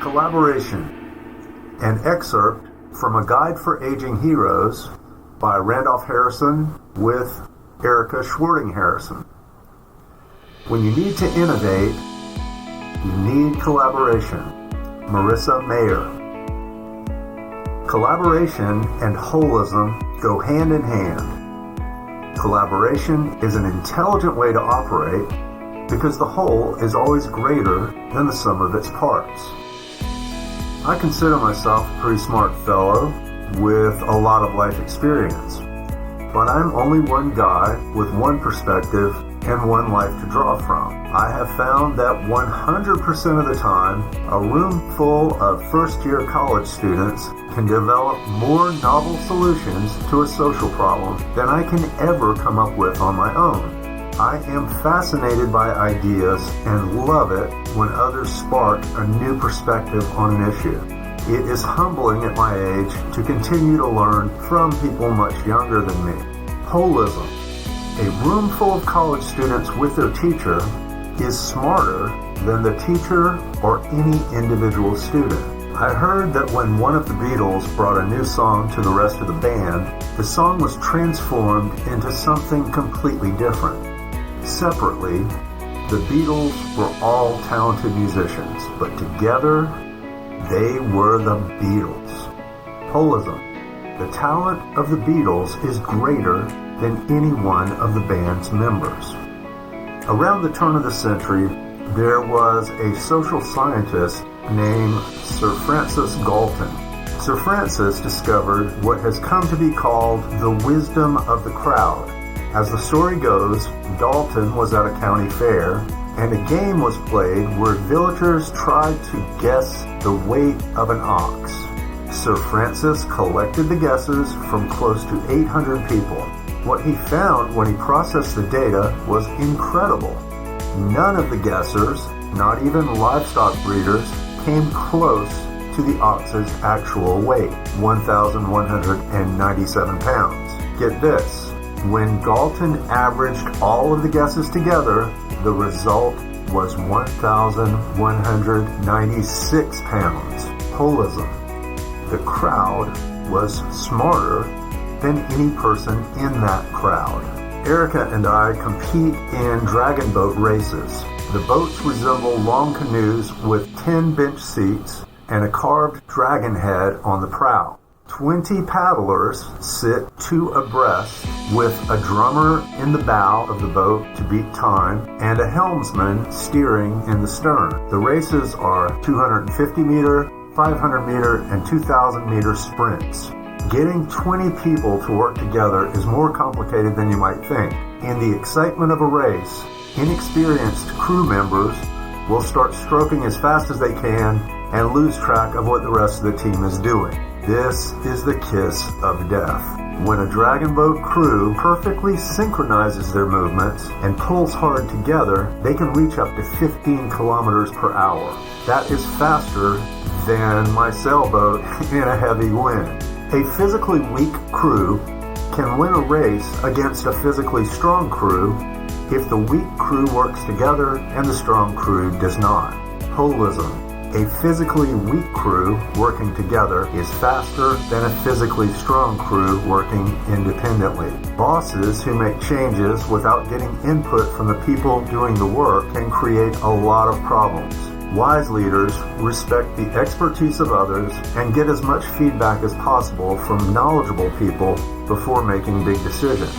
Collaboration, an excerpt from A Guide for Aging Heroes by Randolph Harrison with Erica Schwarting Harrison. When you need to innovate, you need collaboration. Marissa Mayer. Collaboration and holism go hand in hand. Collaboration is an intelligent way to operate because the whole is always greater than the sum of its parts. I consider myself a pretty smart fellow with a lot of life experience, but I'm only one guy with one perspective and one life to draw from. I have found that 100% of the time, a room full of first-year college students can develop more novel solutions to a social problem than I can ever come up with on my own. I am fascinated by ideas and love it when others spark a new perspective on an issue. It is humbling at my age to continue to learn from people much younger than me. Holism. A room full of college students with their teacher is smarter than the teacher or any individual student. I heard that when one of the Beatles brought a new song to the rest of the band, the song was transformed into something completely different. Separately, the Beatles were all talented musicians, but together, they were the Beatles. Holism. The talent of the Beatles is greater than any one of the band's members. Around the turn of the century, there was a social scientist named Sir Francis Galton. Sir Francis discovered what has come to be called the wisdom of the crowd. As the story goes, Dalton was at a county fair, and a game was played where villagers tried to guess the weight of an ox. Sir Francis collected the guesses from close to 800 people. What he found when he processed the data was incredible. None of the guessers, not even livestock breeders, came close to the ox's actual weight, 1,197 pounds. Get this. When Galton averaged all of the guesses together, the result was 1,196 pounds. Holism. The crowd was smarter than any person in that crowd. Erica and I compete in dragon boat races. The boats resemble long canoes with 10 bench seats and a carved dragon head on the prow. 20 paddlers sit two abreast with a drummer in the bow of the boat to beat time and a helmsman steering in the stern. The races are 250-meter, 500-meter, and 2,000-meter sprints. Getting 20 people to work together is more complicated than you might think. In the excitement of a race, inexperienced crew members will start stroking as fast as they can and lose track of what the rest of the team is doing. This is the kiss of death. When a dragon boat crew perfectly synchronizes their movements and pulls hard together, they can reach up to 15 kilometers per hour. That is faster than my sailboat in a heavy wind. A physically weak crew can win a race against a physically strong crew if the weak crew works together and the strong crew does not. Holism. A physically weak crew working together is faster than a physically strong crew working independently. Bosses who make changes without getting input from the people doing the work can create a lot of problems. Wise leaders respect the expertise of others and get as much feedback as possible from knowledgeable people before making big decisions.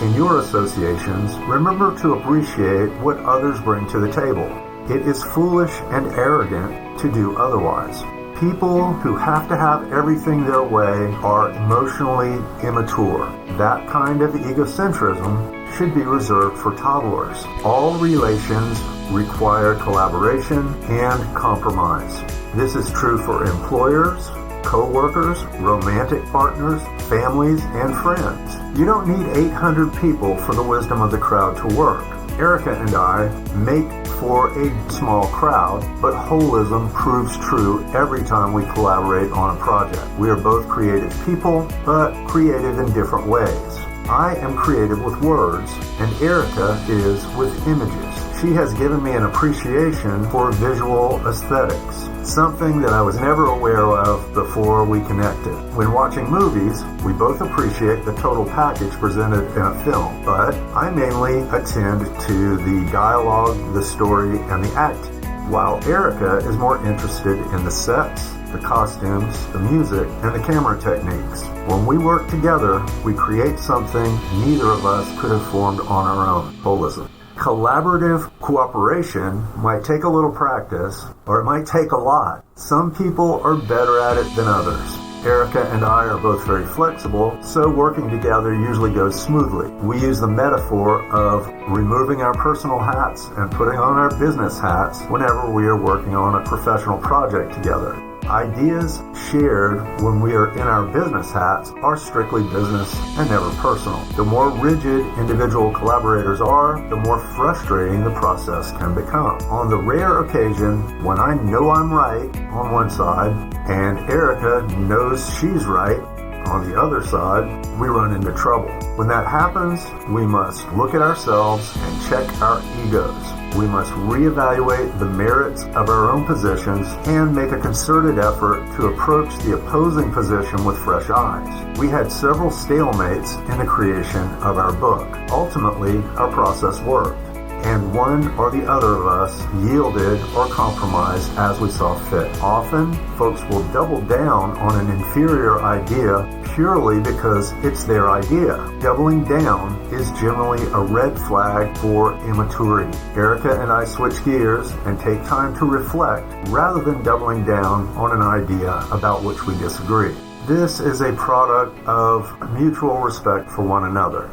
In your associations, remember to appreciate what others bring to the table. It is foolish and arrogant to do otherwise. People who have to have everything their way are emotionally immature. That kind of egocentrism should be reserved for toddlers. All relations require collaboration and compromise. This is true for employers, co-workers, romantic partners, families, and friends. You don't need 800 people for the wisdom of the crowd to work. Erica and I make for a small crowd, but holism proves true every time we collaborate on a project. We are both creative people, but creative in different ways. I am creative with words, and Erica is with images. She has given me an appreciation for visual aesthetics, something that I was never aware of before we connected. When watching movies, we both appreciate the total package presented in a film, but I mainly attend to the dialogue, the story, and the acting, while Erica is more interested in the sets, the costumes, the music, and the camera techniques. When we work together, we create something neither of us could have formed on our own. Holism. Collaborative cooperation might take a little practice, or it might take a lot. Some people are better at it than others. Erica and I are both very flexible, so working together usually goes smoothly. We use the metaphor of removing our personal hats and putting on our business hats whenever we are working on a professional project together. Ideas shared when we are in our business hats are strictly business and never personal. The more rigid individual collaborators are, the more frustrating the process can become. On the rare occasion when I know I'm right on one side and Erica knows she's right on the other side, we run into trouble. When that happens, we must look at ourselves and check our egos. We must reevaluate the merits of our own positions and make a concerted effort to approach the opposing position with fresh eyes. We had several stalemates in the creation of our book. Ultimately, our process worked, and one or the other of us yielded or compromised as we saw fit. Often, folks will double down on an inferior idea purely because it's their idea. Doubling down is generally a red flag for immaturity. Erica and I switch gears and take time to reflect rather than doubling down on an idea about which we disagree. This is a product of mutual respect for one another.